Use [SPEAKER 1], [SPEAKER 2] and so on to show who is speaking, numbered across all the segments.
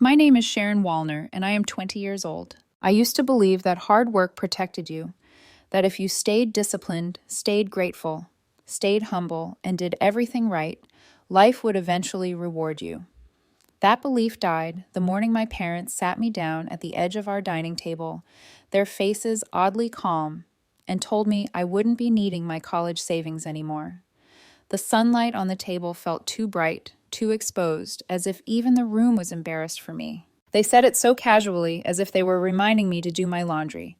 [SPEAKER 1] My name is Sharon Wallner, and I am 20 years old. I used to believe that hard work protected you, that if you stayed disciplined, stayed grateful, stayed humble, and did everything right, life would eventually reward you. That belief died the morning my parents sat me down at the edge of our dining table, their faces oddly calm, and told me I wouldn't be needing my college savings anymore. The sunlight on the table felt too bright, too exposed, as if even the room was embarrassed for me. They said it so casually, as if they were reminding me to do my laundry,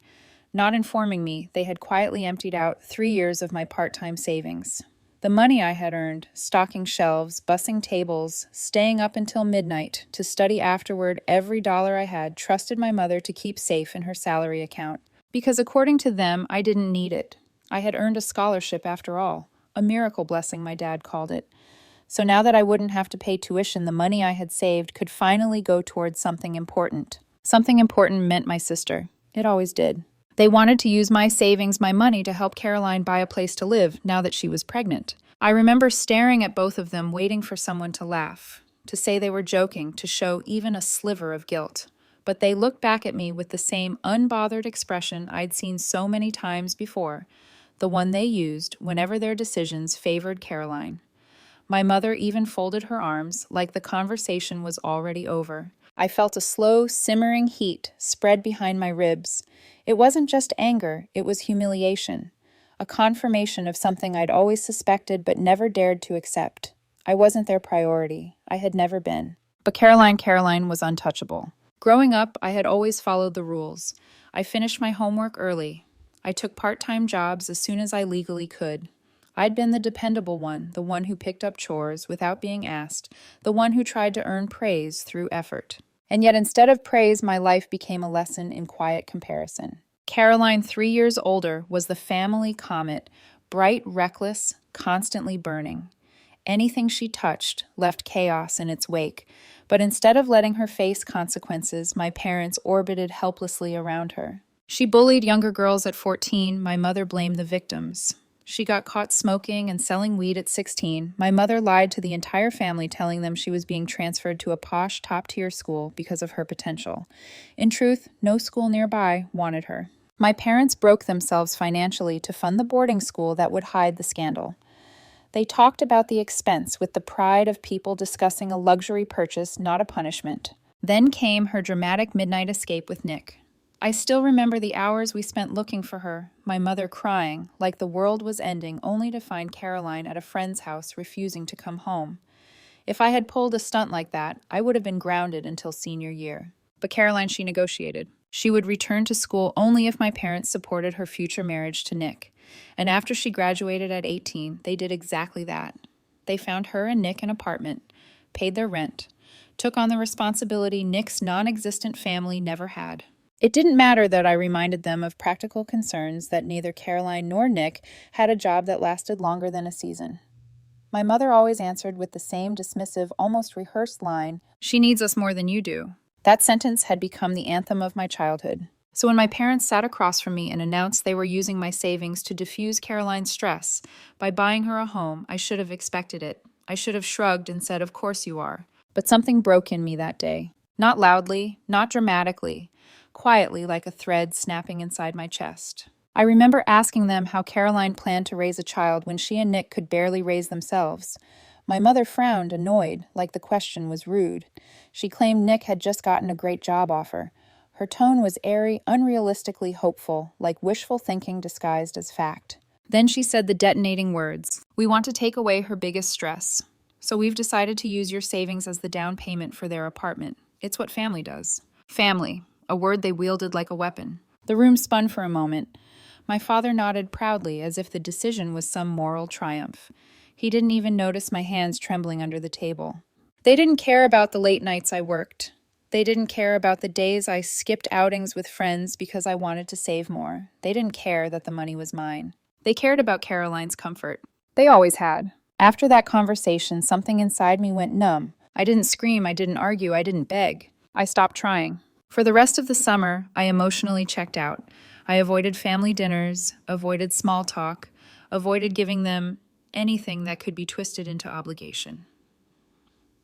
[SPEAKER 1] not informing me they had quietly emptied out 3 years of my part-time savings. The money I had earned, stocking shelves, bussing tables, staying up until midnight to study afterward, every dollar I had trusted my mother to keep safe in her salary account. Because according to them, I didn't need it. I had earned a scholarship after all. A miracle blessing, my dad called it. So now that I wouldn't have to pay tuition, the money I had saved could finally go towards something important. Something important meant my sister. It always did. They wanted to use my savings, my money, to help Caroline buy a place to live now that she was pregnant. I remember staring at both of them, waiting for someone to laugh, to say they were joking, to show even a sliver of guilt. But they looked back at me with the same unbothered expression I'd seen so many times before, the one they used whenever their decisions favored Caroline. My mother even folded her arms, like the conversation was already over. I felt a slow, simmering heat spread behind my ribs. It wasn't just anger, it was humiliation, a confirmation of something I'd always suspected but never dared to accept. I wasn't their priority. I had never been. But Caroline was untouchable. Growing up, I had always followed the rules. I finished my homework early. I took part-time jobs as soon as I legally could. I'd been the dependable one, the one who picked up chores without being asked, the one who tried to earn praise through effort. And yet instead of praise, my life became a lesson in quiet comparison. Caroline, 3 years older, was the family comet, bright, reckless, constantly burning. Anything she touched left chaos in its wake, but instead of letting her face consequences, my parents orbited helplessly around her. She bullied younger girls at 14, my mother blamed the victims. She got caught smoking and selling weed at 16. My mother lied to the entire family, telling them she was being transferred to a posh, top-tier school because of her potential. In truth, no school nearby wanted her. My parents broke themselves financially to fund the boarding school that would hide the scandal. They talked about the expense with the pride of people discussing a luxury purchase, not a punishment. Then came her dramatic midnight escape with Nick. I still remember the hours we spent looking for her, my mother crying, like the world was ending, only to find Caroline at a friend's house refusing to come home. If I had pulled a stunt like that, I would have been grounded until senior year. But Caroline, she negotiated. She would return to school only if my parents supported her future marriage to Nick. And after she graduated at 18, they did exactly that. They found her and Nick an apartment, paid their rent, took on the responsibility Nick's non-existent family never had. It didn't matter that I reminded them of practical concerns, that neither Caroline nor Nick had a job that lasted longer than a season. My mother always answered with the same dismissive, almost rehearsed line, "She needs us more than you do." That sentence had become the anthem of my childhood. So when my parents sat across from me and announced they were using my savings to diffuse Caroline's stress by buying her a home, I should have expected it. I should have shrugged and said, "Of course you are." But something broke in me that day. Not loudly, not dramatically, quietly, like a thread snapping inside my chest. I remember asking them how Caroline planned to raise a child when she and Nick could barely raise themselves. My mother frowned, annoyed, like the question was rude. She claimed Nick had just gotten a great job offer. Her tone was airy, unrealistically hopeful, like wishful thinking disguised as fact. Then she said the detonating words, "We want to take away her biggest stress. So we've decided to use your savings as the down payment for their apartment. It's what family does." Family, a word they wielded like a weapon. The room spun for a moment. My father nodded proudly, as if the decision was some moral triumph. He didn't even notice my hands trembling under the table. They didn't care about the late nights I worked. They didn't care about the days I skipped outings with friends because I wanted to save more. They didn't care that the money was mine. They cared about Caroline's comfort. They always had. After that conversation, something inside me went numb. I didn't scream, I didn't argue, I didn't beg. I stopped trying. For the rest of the summer, I emotionally checked out. I avoided family dinners, avoided small talk, avoided giving them anything that could be twisted into obligation.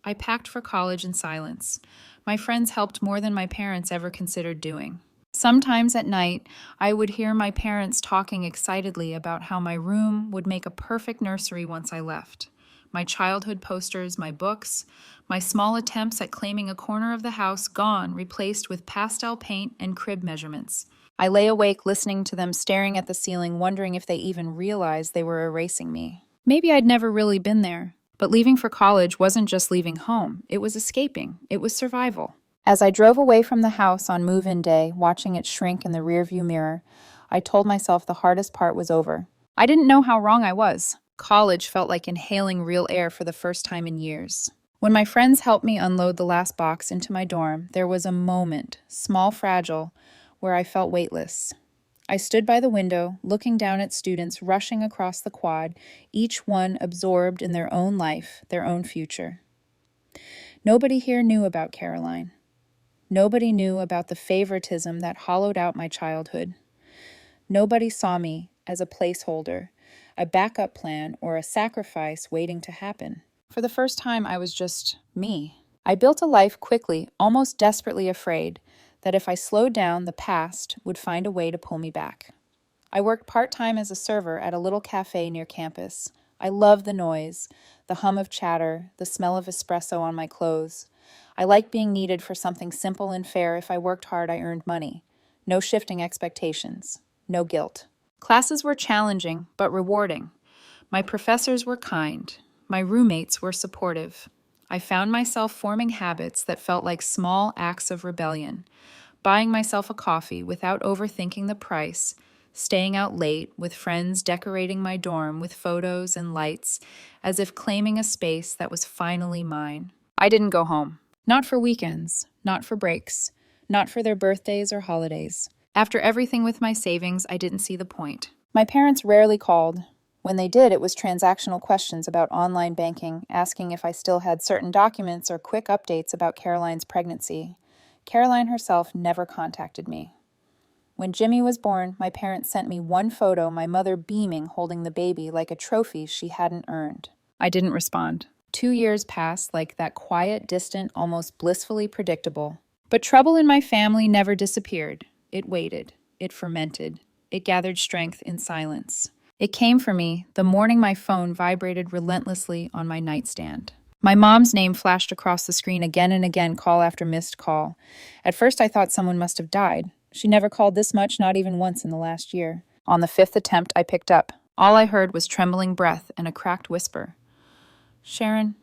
[SPEAKER 1] I packed for college in silence. My friends helped more than my parents ever considered doing. Sometimes at night, I would hear my parents talking excitedly about how my room would make a perfect nursery once I left. My childhood posters, my books, my small attempts at claiming a corner of the house gone, replaced with pastel paint and crib measurements. I lay awake listening to them staring at the ceiling, wondering if they even realized they were erasing me. Maybe I'd never really been there, but leaving for college wasn't just leaving home. It was escaping. It was survival. As I drove away from the house on move-in day, watching it shrink in the rearview mirror, I told myself the hardest part was over. I didn't know how wrong I was. College felt like inhaling real air for the first time in years. When my friends helped me unload the last box into my dorm, there was a moment, small, fragile, where I felt weightless. I stood by the window, looking down at students rushing across the quad, each one absorbed in their own life, their own future. Nobody here knew about Caroline. Nobody knew about the favoritism that hollowed out my childhood. Nobody saw me as a placeholder, a backup plan, or a sacrifice waiting to happen. For the first time, I was just me. I built a life quickly, almost desperately afraid that if I slowed down, the past would find a way to pull me back. I worked part-time as a server at a little cafe near campus. I loved the noise, the hum of chatter, the smell of espresso on my clothes. I liked being needed for something simple and fair. If I worked hard, I earned money. No shifting expectations. No guilt. Classes were challenging, but rewarding. My professors were kind. My roommates were supportive. I found myself forming habits that felt like small acts of rebellion. Buying myself a coffee without overthinking the price, staying out late with friends, decorating my dorm with photos and lights, as if claiming a space that was finally mine. I didn't go home. Not for weekends, not for breaks, not for their birthdays or holidays. After everything with my savings, I didn't see the point. My parents rarely called. When they did, it was transactional questions about online banking, asking if I still had certain documents or quick updates about Caroline's pregnancy. Caroline herself never contacted me. When Jimmy was born, my parents sent me one photo, my mother beaming, holding the baby like a trophy she hadn't earned. I didn't respond. 2 years passed like that quiet, distant, almost blissfully predictable. But trouble in my family never disappeared. It waited. It fermented. It gathered strength in silence. It came for me the morning my phone vibrated relentlessly on my nightstand. My mom's name flashed across the screen again and again, call after missed call. At first I thought someone must have died. She never called this much, not even once in the last year. On the 5th attempt, I picked up. All I heard was trembling breath and a cracked whisper. "Sharon,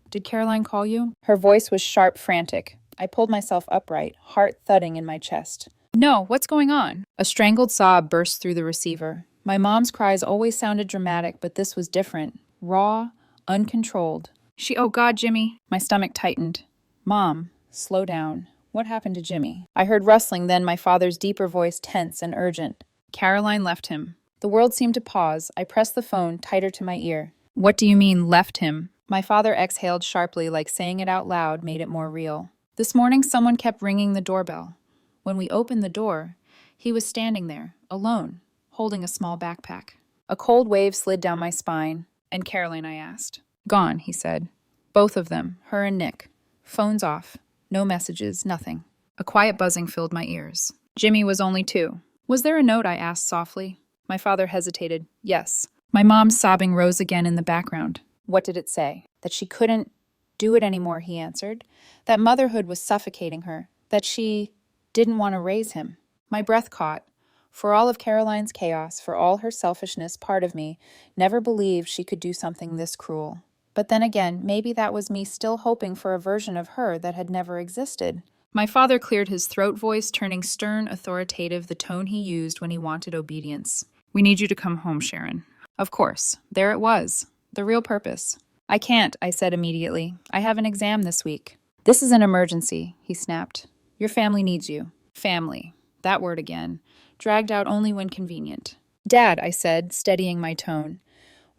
[SPEAKER 1] did Caroline call you?" Her voice was sharp, frantic. I pulled myself upright, heart thudding in my chest. "No, what's going on?" A strangled sob burst through the receiver. My mom's cries always sounded dramatic, but this was different. Raw, uncontrolled. Oh God, Jimmy." My stomach tightened. "Mom, slow down. What happened to Jimmy?" I heard rustling, then my father's deeper voice, tense and urgent. "Caroline left him." The world seemed to pause. I pressed the phone tighter to my ear. "What do you mean, left him?" My father exhaled sharply, like saying it out loud made it more real. "This morning someone kept ringing the doorbell. When we opened the door, he was standing there, alone, holding a small backpack." A cold wave slid down my spine. "And Caroline?" I asked. "Gone," he said. "Both of them, her and Nick. Phones off. No messages, nothing." A quiet buzzing filled my ears. "Jimmy was only 2. Was there a note?" I asked softly. My father hesitated. "Yes." My mom's sobbing rose again in the background. "What did it say?" "That she couldn't do it anymore," he answered. "That motherhood was suffocating her. That she didn't want to raise him." My breath caught. For all of Caroline's chaos, for all her selfishness, part of me never believed she could do something this cruel. But then again, maybe that was me still hoping for a version of her that had never existed. My father cleared his throat, voice turning stern, authoritative, the tone he used when he wanted obedience. "We need you to come home, Sharon." Of course. There it was. The real purpose. "I can't," I said immediately. "I have an exam this week." "This is an emergency," he snapped. "Your family needs you." Family. That word again. Dragged out only when convenient. "Dad," I said, steadying my tone.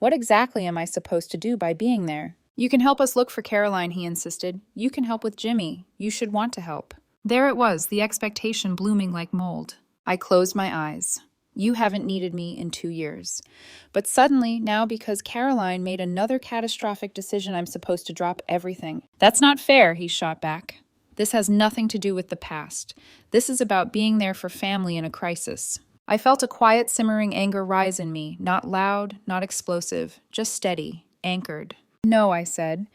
[SPEAKER 1] "What exactly am I supposed to do by being there?" "You can help us look for Caroline," he insisted. "You can help with Jimmy. You should want to help." There it was, the expectation blooming like mold. I closed my eyes. You haven't needed me in 2 years. But suddenly, now because Caroline made another catastrophic decision, I'm supposed to drop everything. "That's not fair," he shot back. This has nothing to do with the past. This is about being there for family in a crisis. I felt a quiet, simmering anger rise in me, not loud, not explosive, just steady, anchored. No, I said.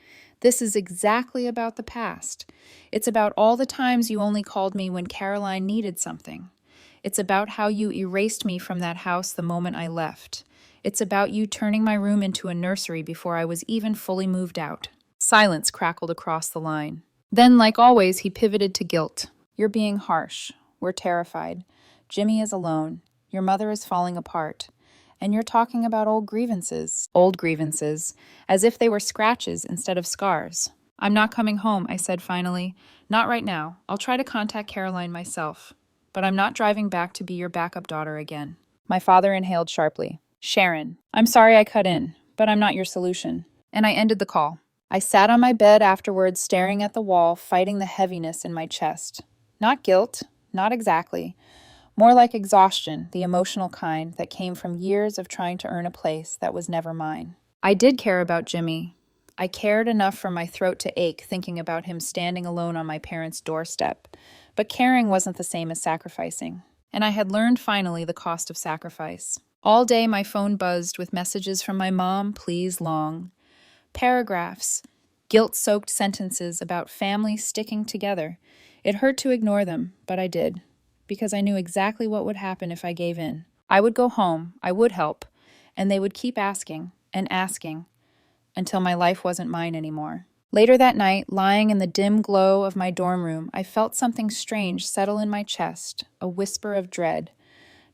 [SPEAKER 1] This is exactly about the past. It's about all the times you only called me when Caroline needed something. It's about how you erased me from that house the moment I left. It's about you turning my room into a nursery before I was even fully moved out. Silence crackled across the line. Then, like always, he pivoted to guilt. You're being harsh. We're terrified. Jimmy is alone. Your mother is falling apart. And you're talking about old grievances, as if they were scratches instead of scars. I'm not coming home, I said finally. Not right now. I'll try to contact Caroline myself. But I'm not driving back to be your backup daughter again. My father inhaled sharply. Sharon, I'm sorry I cut in, but I'm not your solution. And I ended the call. I sat on my bed afterwards, staring at the wall, fighting the heaviness in my chest. Not guilt, not exactly. More like exhaustion, the emotional kind that came from years of trying to earn a place that was never mine. I did care about Jimmy. I cared enough for my throat to ache thinking about him standing alone on my parents' doorstep. But caring wasn't the same as sacrificing. And I had learned finally the cost of sacrifice. All day my phone buzzed with messages from my mom, please long. Paragraphs, guilt-soaked sentences about family sticking together. It hurt to ignore them, but I did, because I knew exactly what would happen if I gave in. I would go home, I would help, and they would keep asking and asking until my life wasn't mine anymore. Later that night, lying in the dim glow of my dorm room, I felt something strange settle in my chest, a whisper of dread.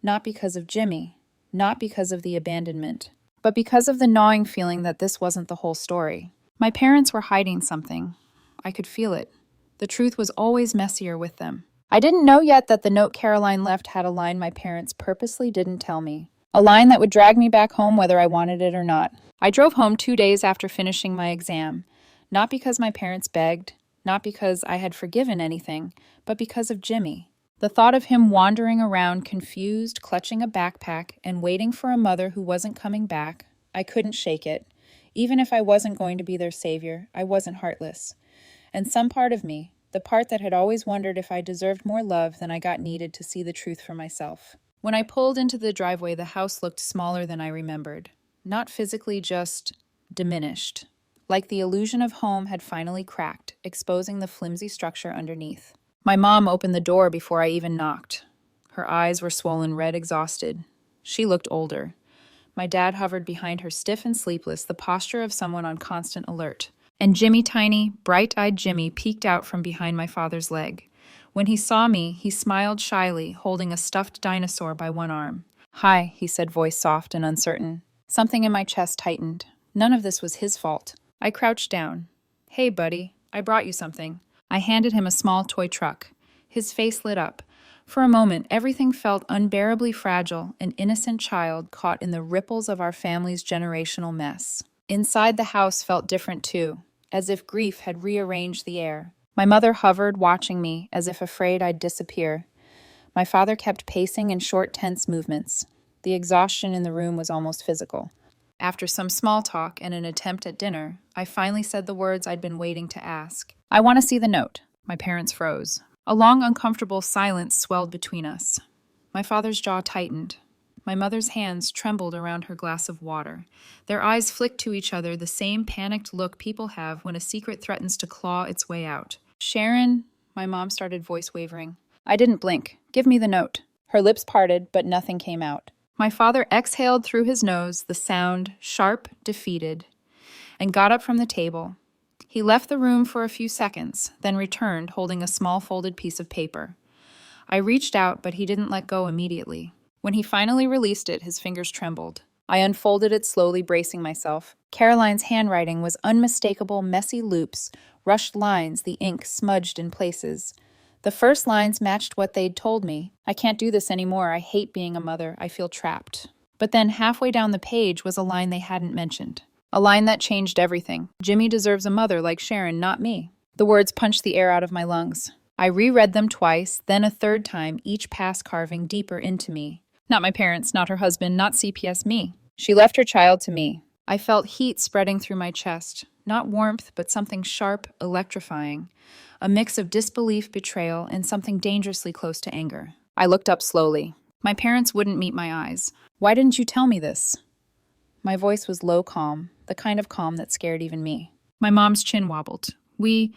[SPEAKER 1] Not because of Jimmy, not because of the abandonment, but because of the gnawing feeling that this wasn't the whole story. My parents were hiding something. I could feel it. The truth was always messier with them. I didn't know yet that the note Caroline left had a line my parents purposely didn't tell me. A line that would drag me back home whether I wanted it or not. I drove home 2 days after finishing my exam. Not because my parents begged, not because I had forgiven anything, but because of Jimmy. The thought of him wandering around confused, clutching a backpack, and waiting for a mother who wasn't coming back, I couldn't shake it. Even if I wasn't going to be their savior, I wasn't heartless. And some part of me, the part that had always wondered if I deserved more love than I got needed to see the truth for myself. When I pulled into the driveway, the house looked smaller than I remembered. Not physically, just diminished. Like the illusion of home had finally cracked, exposing the flimsy structure underneath. My mom opened the door before I even knocked. Her eyes were swollen red, exhausted. She looked older. My dad hovered behind her, stiff and sleepless, the posture of someone on constant alert. And Jimmy, tiny, bright-eyed Jimmy, peeked out from behind my father's leg. When he saw me, he smiled shyly, holding a stuffed dinosaur by one arm. Hi, he said, voice soft and uncertain. Something in my chest tightened. None of this was his fault. I crouched down. Hey, buddy, I brought you something. I handed him a small toy truck. His face lit up. For a moment, everything felt unbearably fragile, an innocent child caught in the ripples of our family's generational mess. Inside the house felt different too, as if grief had rearranged the air. My mother hovered, watching me, as if afraid I'd disappear. My father kept pacing in short, tense movements. The exhaustion in the room was almost physical. After some small talk and an attempt at dinner, I finally said the words I'd been waiting to ask. I want to see the note. My parents froze. A long, uncomfortable silence swelled between us. My father's jaw tightened. My mother's hands trembled around her glass of water. Their eyes flicked to each other, the same panicked look people have when a secret threatens to claw its way out. Sharon, my mom started, voice wavering. I didn't blink. Give me the note. Her lips parted, but nothing came out. My father exhaled through his nose, the sound sharp, defeated, and got up from the table. He left the room for a few seconds, then returned, holding a small folded piece of paper. I reached out, but he didn't let go immediately. When he finally released it, his fingers trembled. I unfolded it slowly, bracing myself. Caroline's handwriting was unmistakable, messy loops, rushed lines, the ink smudged in places. The first lines matched what they'd told me. I can't do this anymore. I hate being a mother. I feel trapped. But then halfway down the page was a line they hadn't mentioned. A line that changed everything. Jimmy deserves a mother like Sharon, not me. The words punched the air out of my lungs. I reread them twice, then a third time, each pass carving deeper into me. Not my parents, not her husband, not CPS, me. She left her child to me. I felt heat spreading through my chest. Not warmth, but something sharp, electrifying. A mix of disbelief, betrayal, and something dangerously close to anger. I looked up slowly. My parents wouldn't meet my eyes. Why didn't you tell me this? My voice was low calm, the kind of calm that scared even me. My mom's chin wobbled. We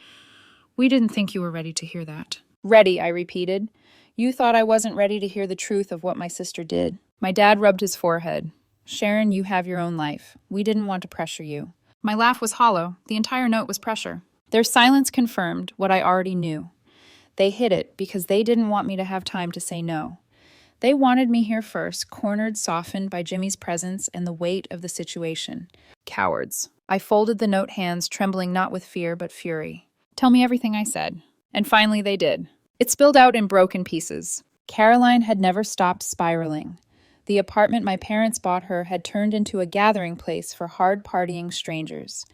[SPEAKER 1] didn't think you were ready to hear that. Ready, I repeated. You thought I wasn't ready to hear the truth of what my sister did. My dad rubbed his forehead. Sharon, you have your own life. We didn't want to pressure you. My laugh was hollow. The entire note was pressure. Their silence confirmed what I already knew. They hid it because they didn't want me to have time to say no. They wanted me here first, cornered, softened by Jimmy's presence and the weight of the situation. Cowards. I folded the note hands, trembling not with fear but fury. Tell me everything I said. And finally they did. It spilled out in broken pieces. Caroline had never stopped spiraling. The apartment my parents bought her had turned into a gathering place for hard-partying strangers.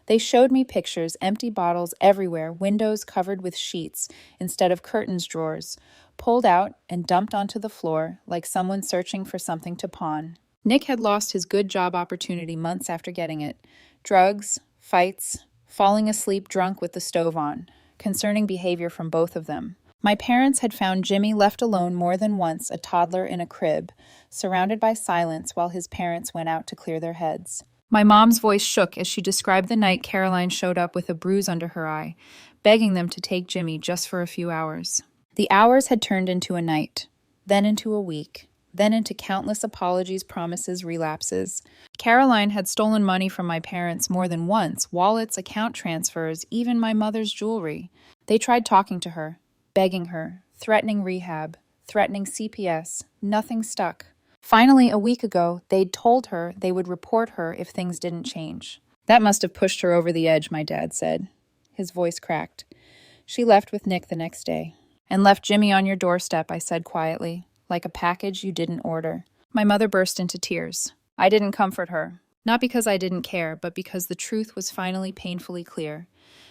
[SPEAKER 1] They showed me pictures, empty bottles everywhere, windows covered with sheets instead of curtains drawers, pulled out and dumped onto the floor like someone searching for something to pawn. Nick had lost his good job opportunity months after getting it. Drugs, fights, falling asleep drunk with the stove on. Concerning behavior from both of them. My parents had found Jimmy left alone more than once, a toddler in a crib, surrounded by silence while his parents went out to clear their heads. My mom's voice shook as she described the night Caroline showed up with a bruise under her eye, begging them to take Jimmy just for a few hours. The hours had turned into a night, then into a week, then into countless apologies, promises, relapses. Caroline had stolen money from my parents more than once, wallets, account transfers, even my mother's jewelry. They tried talking to her, begging her, threatening rehab, threatening CPS. Nothing stuck. Finally, a week ago, they'd told her they would report her if things didn't change. That must have pushed her over the edge, my dad said. His voice cracked. She left with Nick the next day. And left Jimmy on your doorstep, I said quietly, like a package you didn't order. My mother burst into tears. I didn't comfort her. Not because I didn't care, but because the truth was finally painfully clear.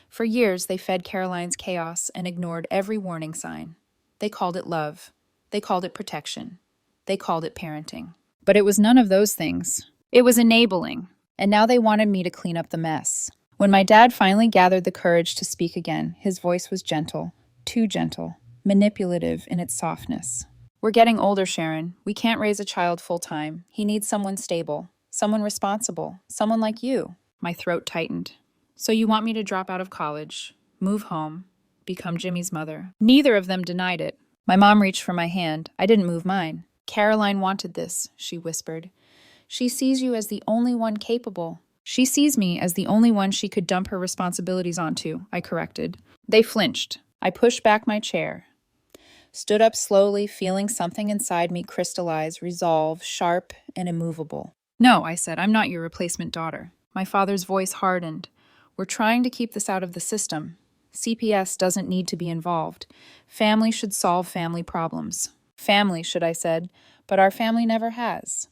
[SPEAKER 1] For years, they fed Caroline's chaos and ignored every warning sign. They called it love. They called it protection. They called it parenting. But it was none of those things. It was enabling. And now they wanted me to clean up the mess. When my dad finally gathered the courage to speak again, his voice was gentle, too gentle, manipulative in its softness. We're getting older, Sharon. We can't raise a child full-time. He needs someone stable, someone responsible, someone like you. My throat tightened. So you want me to drop out of college, move home, become Jimmy's mother? Neither of them denied it. My mom reached for my hand. I didn't move mine. Caroline wanted this, she whispered. She sees you as the only one capable. She sees me as the only one she could dump her responsibilities onto, I corrected. They flinched. I pushed back my chair. Stood up slowly, feeling something inside me crystallize, resolve, sharp and immovable. No, I said, I'm not your replacement daughter. My father's voice hardened. We're trying to keep this out of the system. CPS doesn't need to be involved. Family should solve family problems. Family, should I said, but our family never has.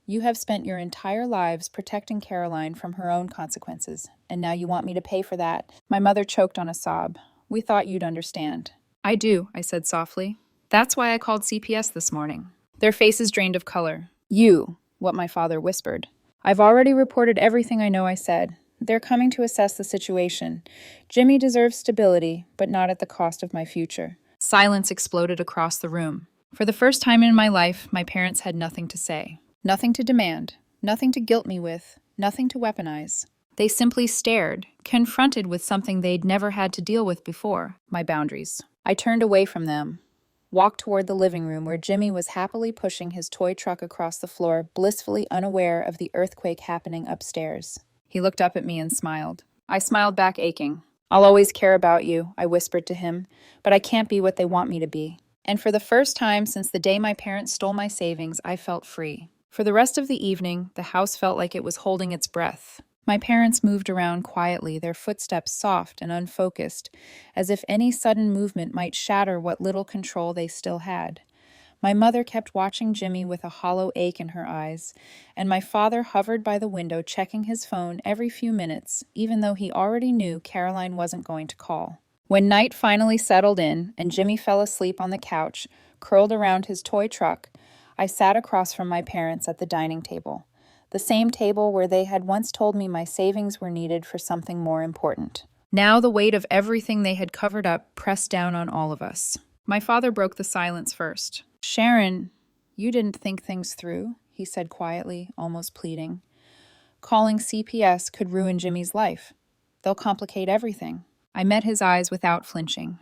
[SPEAKER 1] You have spent your entire lives protecting Caroline from her own consequences, and now you want me to pay for that. My mother choked on a sob. We thought you'd understand. I do, I said softly. That's why I called CPS this morning. Their faces drained of color. You, what my father whispered. I've already reported everything I know, I said. They're coming to assess the situation. Jimmy deserves stability, but not at the cost of my future. Silence exploded across the room. For the first time in my life, my parents had nothing to say. Nothing to demand. Nothing to guilt me with. Nothing to weaponize. They simply stared, confronted with something they'd never had to deal with before, my boundaries. I turned away from them, walked toward the living room where Jimmy was happily pushing his toy truck across the floor, blissfully unaware of the earthquake happening upstairs. He looked up at me and smiled. I smiled back, aching. I'll always care about you, I whispered to him, but I can't be what they want me to be. And for the first time since the day my parents stole my savings, I felt free. For the rest of the evening, the house felt like it was holding its breath. My parents moved around quietly, their footsteps soft and unfocused, as if any sudden movement might shatter what little control they still had. My mother kept watching Jimmy with a hollow ache in her eyes, and my father hovered by the window checking his phone every few minutes, even though he already knew Caroline wasn't going to call. When night finally settled in and Jimmy fell asleep on the couch, curled around his toy truck, I sat across from my parents at the dining table. The same table where they had once told me my savings were needed for something more important. Now the weight of everything they had covered up pressed down on all of us. My father broke the silence first. "Sharon, you didn't think things through," he said quietly, almost pleading. "Calling CPS could ruin Jimmy's life. They'll complicate everything." I met his eyes without flinching.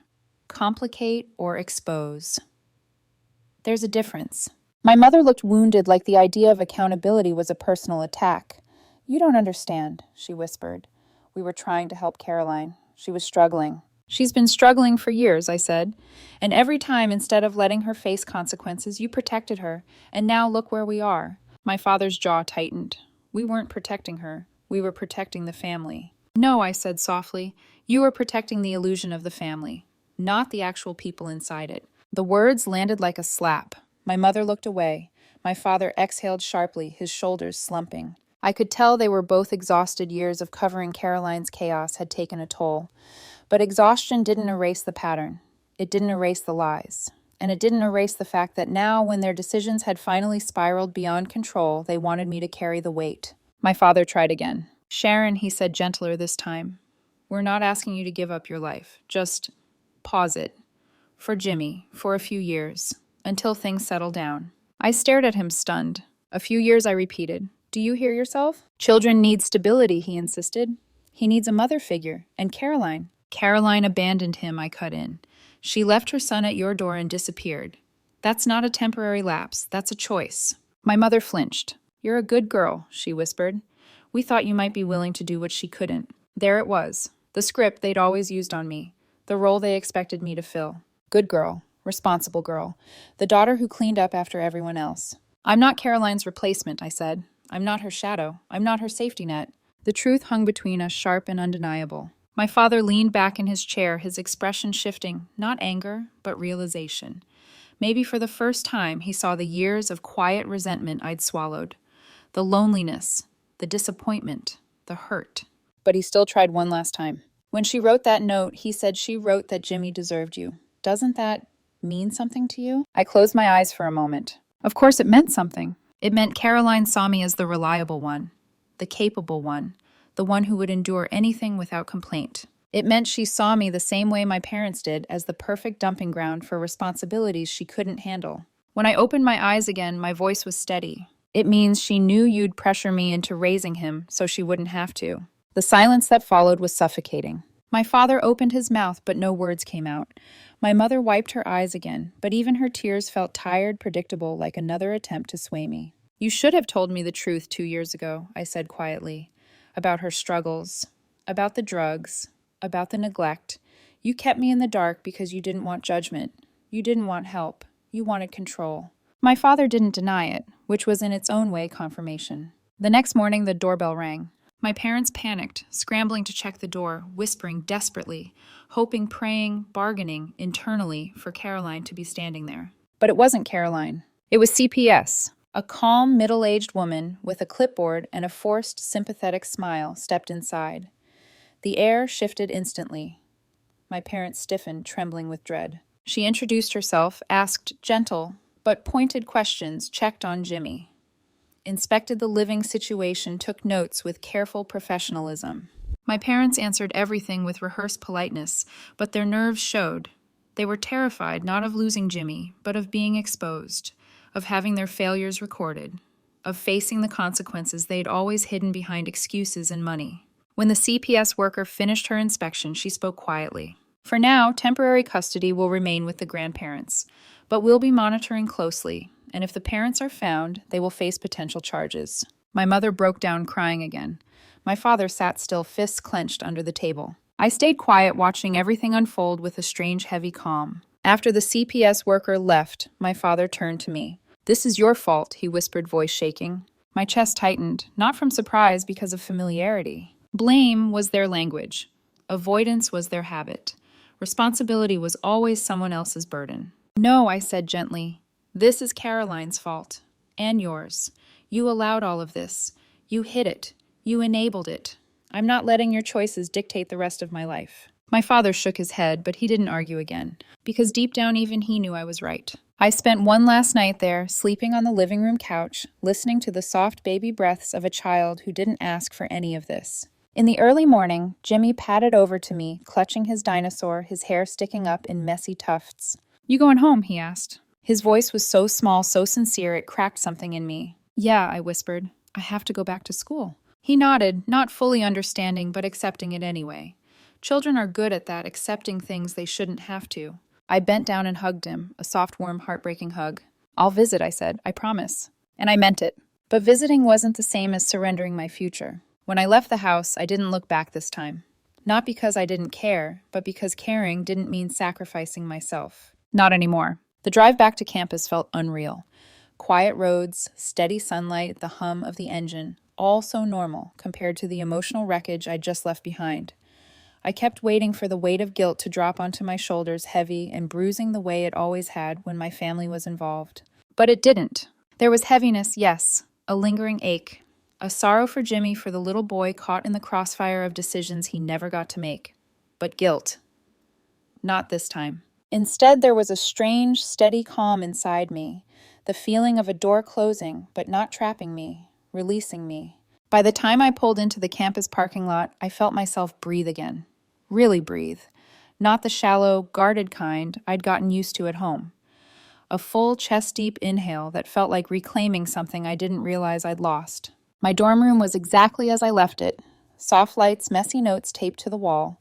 [SPEAKER 1] Complicate or expose? There's a difference. My mother looked wounded, like the idea of accountability was a personal attack. "You don't understand," she whispered. We were trying to help Caroline. She was struggling. "She's been struggling for years," I said. "And every time, instead of letting her face consequences, you protected her. And now look where we are." My father's jaw tightened. We weren't protecting her. We were protecting the family. "No," I said softly. "You were protecting the illusion of the family, not the actual people inside it." The words landed like a slap. My mother looked away. My father exhaled sharply, his shoulders slumping. I could tell they were both exhausted. Years of covering Caroline's chaos had taken a toll. But exhaustion didn't erase the pattern. It didn't erase the lies. And it didn't erase the fact that now, when their decisions had finally spiraled beyond control, they wanted me to carry the weight. My father tried again. "Sharon," he said, gentler this time, "we're not asking you to give up your life. Just pause it. For Jimmy, for a few years, until things settle down." I stared at him, stunned. "A few years," I repeated. "Do you hear yourself?" "Children need stability," he insisted. "He needs a mother figure. And Caroline." "Caroline abandoned him," I cut in. "She left her son at your door and disappeared. That's not a temporary lapse. That's a choice." My mother flinched. "You're a good girl," she whispered. "We thought you might be willing to do what she couldn't." There it was. The script they'd always used on me. The role they expected me to fill. Good girl. Responsible girl. The daughter who cleaned up after everyone else. "I'm not Caroline's replacement," I said. "I'm not her shadow. I'm not her safety net." The truth hung between us, sharp and undeniable. My father leaned back in his chair, his expression shifting, not anger, but realization. Maybe for the first time, he saw the years of quiet resentment I'd swallowed. The loneliness, the disappointment, the hurt. But he still tried one last time. "When she wrote that note, he said she wrote that Jimmy deserved you. Doesn't that mean something to you?" I closed my eyes for a moment. Of course it meant something. It meant Caroline saw me as the reliable one, the capable one, the one who would endure anything without complaint. It meant she saw me the same way my parents did, as the perfect dumping ground for responsibilities she couldn't handle. When I opened my eyes again, my voice was steady. "It means she knew you'd pressure me into raising him so she wouldn't have to." The silence that followed was suffocating. My father opened his mouth, but no words came out. My mother wiped her eyes again, but even her tears felt tired, predictable, like another attempt to sway me. "You should have told me the truth 2 years ago," I said quietly. "About her struggles, about the drugs, about the neglect. You kept me in the dark because you didn't want judgment. You didn't want help. You wanted control." My father didn't deny it, which was in its own way confirmation. The next morning, the doorbell rang. My parents panicked, scrambling to check the door, whispering desperately, hoping, praying, bargaining internally for Caroline to be standing there. But it wasn't Caroline. It was CPS. A calm, middle-aged woman with a clipboard and a forced, sympathetic smile stepped inside. The air shifted instantly. My parents stiffened, trembling with dread. She introduced herself, asked gentle but pointed questions, checked on Jimmy, inspected the living situation, took notes with careful professionalism. My parents answered everything with rehearsed politeness, but their nerves showed. They were terrified not of losing Jimmy, but of being exposed, of having their failures recorded, of facing the consequences they'd always hidden behind excuses and money. When the CPS worker finished her inspection, she spoke quietly. "For now, temporary custody will remain with the grandparents, but we'll be monitoring closely, and if the parents are found, they will face potential charges." My mother broke down crying again. My father sat still, fists clenched under the table. I stayed quiet, watching everything unfold with a strange, heavy calm. After the CPS worker left, my father turned to me. "This is your fault," he whispered, voice shaking. My chest tightened, not from surprise, because of familiarity. Blame was their language. Avoidance was their habit. Responsibility was always someone else's burden. "No," I said gently. "This is Caroline's fault. And yours. You allowed all of this. You hid it. You enabled it. I'm not letting your choices dictate the rest of my life." My father shook his head, but he didn't argue again, because deep down even he knew I was right. I spent one last night there, sleeping on the living room couch, listening to the soft baby breaths of a child who didn't ask for any of this. In the early morning, Jimmy padded over to me, clutching his dinosaur, his hair sticking up in messy tufts. "You going home?" he asked. His voice was so small, so sincere, it cracked something in me. "Yeah," I whispered. "I have to go back to school." He nodded, not fully understanding, but accepting it anyway. Children are good at that, accepting things they shouldn't have to. I bent down and hugged him, a soft, warm, heartbreaking hug. "I'll visit," I said. "I promise." And I meant it. But visiting wasn't the same as surrendering my future. When I left the house, I didn't look back this time. Not because I didn't care, but because caring didn't mean sacrificing myself. Not anymore. The drive back to campus felt unreal. Quiet roads, steady sunlight, the hum of the engine, all so normal compared to the emotional wreckage I'd just left behind. I kept waiting for the weight of guilt to drop onto my shoulders, heavy and bruising the way it always had when my family was involved. But it didn't. There was heaviness, yes, a lingering ache, a sorrow for Jimmy, for the little boy caught in the crossfire of decisions he never got to make. But guilt. Not this time. Instead, there was a strange, steady calm inside me, the feeling of a door closing, but not trapping me, releasing me. By the time I pulled into the campus parking lot, I felt myself breathe again. Really breathe. Not the shallow, guarded kind I'd gotten used to at home. A full, chest-deep inhale that felt like reclaiming something I didn't realize I'd lost. My dorm room was exactly as I left it. Soft lights, messy notes taped to the wall,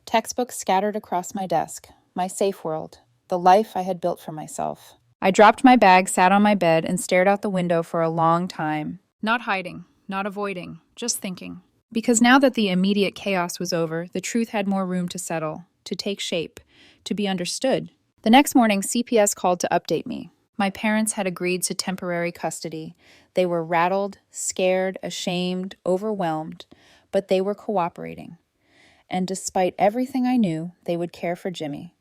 [SPEAKER 1] textbooks scattered across my desk. My safe world, the life I had built for myself. I dropped my bag, sat on my bed, and stared out the window for a long time. Not hiding, not avoiding, just thinking. Because now that the immediate chaos was over, the truth had more room to settle, to take shape, to be understood. The next morning, CPS called to update me. My parents had agreed to temporary custody. They were rattled, scared, ashamed, overwhelmed, but they were cooperating. And despite everything I knew, they would care for Jimmy.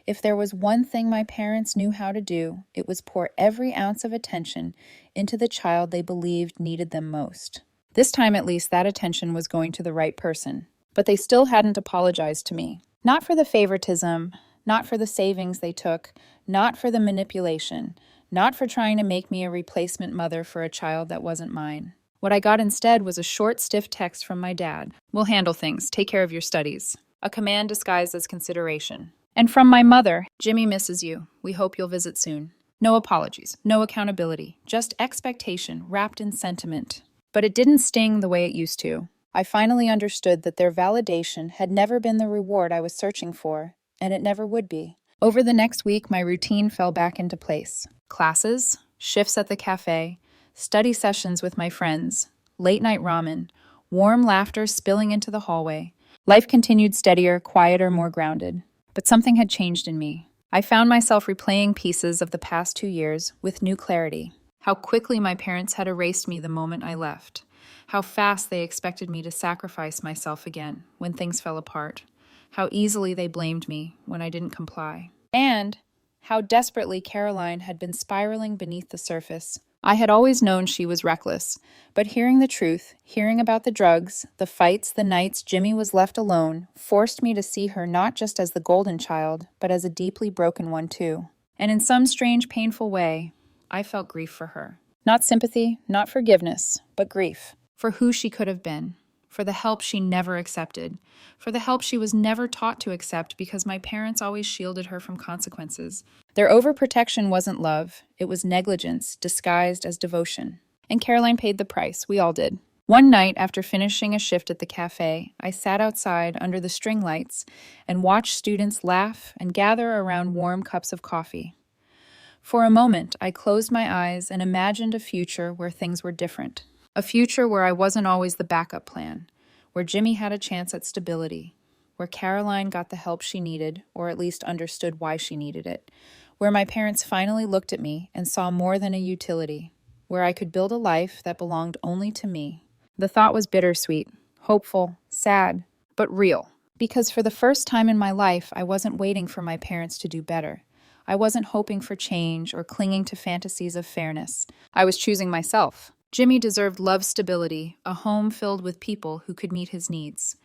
[SPEAKER 1] If there was one thing my parents knew how to do, it was pour every ounce of attention into the child they believed needed them most. This time, at least, that attention was going to the right person. But they still hadn't apologized to me. Not for the favoritism, not for the savings they took, not for the manipulation, not for trying to make me a replacement mother for a child that wasn't mine. What I got instead was a short, stiff text from my dad. "We'll handle things. Take care of your studies." A command disguised as consideration. And from my mother, "Jimmy misses you. We hope you'll visit soon." No apologies, no accountability, just expectation wrapped in sentiment. But it didn't sting the way it used to. I finally understood that their validation had never been the reward I was searching for, and it never would be. Over the next week, my routine fell back into place. Classes, shifts at the cafe, study sessions with my friends, late-night ramen, warm laughter spilling into the hallway. Life continued steadier, quieter, more grounded. But something had changed in me. I found myself replaying pieces of the past 2 years with new clarity. How quickly my parents had erased me the moment I left. How fast they expected me to sacrifice myself again when things fell apart. How easily they blamed me when I didn't comply. And how desperately Caroline had been spiraling beneath the surface. I had always known she was reckless, but hearing the truth, hearing about the drugs, the fights, the nights Jimmy was left alone, forced me to see her not just as the golden child, but as a deeply broken one too. And in some strange, painful way, I felt grief for her. Not sympathy, not forgiveness, but grief. For who she could have been. For the help she never accepted. For the help she was never taught to accept because my parents always shielded her from consequences. Their overprotection wasn't love. It was negligence disguised as devotion. And Caroline paid the price. We all did. One night, after finishing a shift at the cafe, I sat outside under the string lights and watched students laugh and gather around warm cups of coffee. For a moment, I closed my eyes and imagined a future where things were different. A future where I wasn't always the backup plan, where Jimmy had a chance at stability, where Caroline got the help she needed, or at least understood why she needed it, where my parents finally looked at me and saw more than a utility, where I could build a life that belonged only to me. The thought was bittersweet, hopeful, sad, but real, because for the first time in my life, I wasn't waiting for my parents to do better. I wasn't hoping for change or clinging to fantasies of fairness. I was choosing myself. Jimmy deserved love stability, a home filled with people who could meet his needs.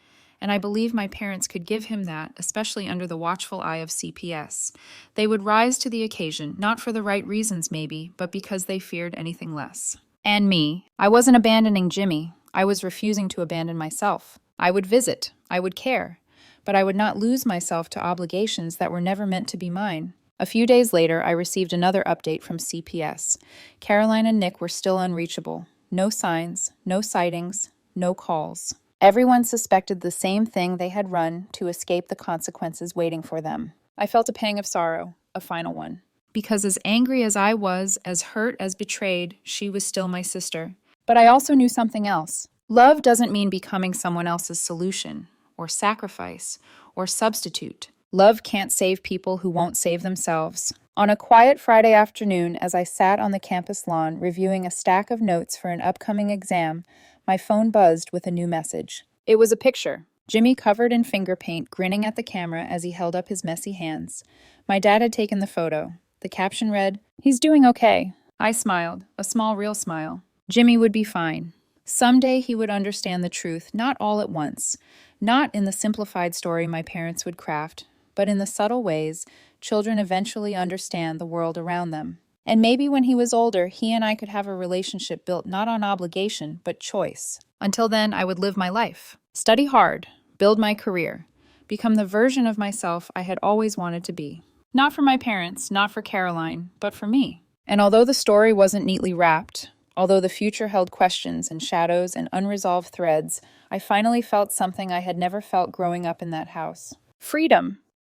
[SPEAKER 1] and I believe my parents could give him that, especially under the watchful eye of CPS. They would rise to the occasion, not for the right reasons maybe, but because they feared anything less. And me. I wasn't abandoning Jimmy. I was refusing to abandon myself. I would visit. I would care. But I would not lose myself to obligations that were never meant to be mine. A few days later, I received another update from CPS. Caroline and Nick were still unreachable. No signs, no sightings, no calls. Everyone suspected the same thing they had run to escape the consequences waiting for them. I felt a pang of sorrow, a final one. Because as angry as I was, as hurt as betrayed, she was still my sister. But I also knew something else. Love doesn't mean becoming someone else's solution, or sacrifice, or substitute. Love can't save people who won't save themselves. On a quiet Friday afternoon, as I sat on the campus lawn reviewing a stack of notes for an upcoming exam, my phone buzzed with a new message. It was a picture. Jimmy covered in finger paint, grinning at the camera as he held up his messy hands. My dad had taken the photo. The caption read, "He's doing okay." I smiled, a small, real smile. Jimmy would be fine. Someday he would understand the truth, not all at once. Not in the simplified story my parents would craft, but in the subtle ways children eventually understand the world around them. And maybe when he was older, he and I could have a relationship built not on obligation, but choice. Until then, I would live my life. Study hard, build my career, become the version of myself I had always wanted to be. Not for my parents, not for Caroline, but for me. And although the story wasn't neatly wrapped, although the future held questions and shadows and unresolved threads, I finally felt something I had never felt growing up in that house. Freedom.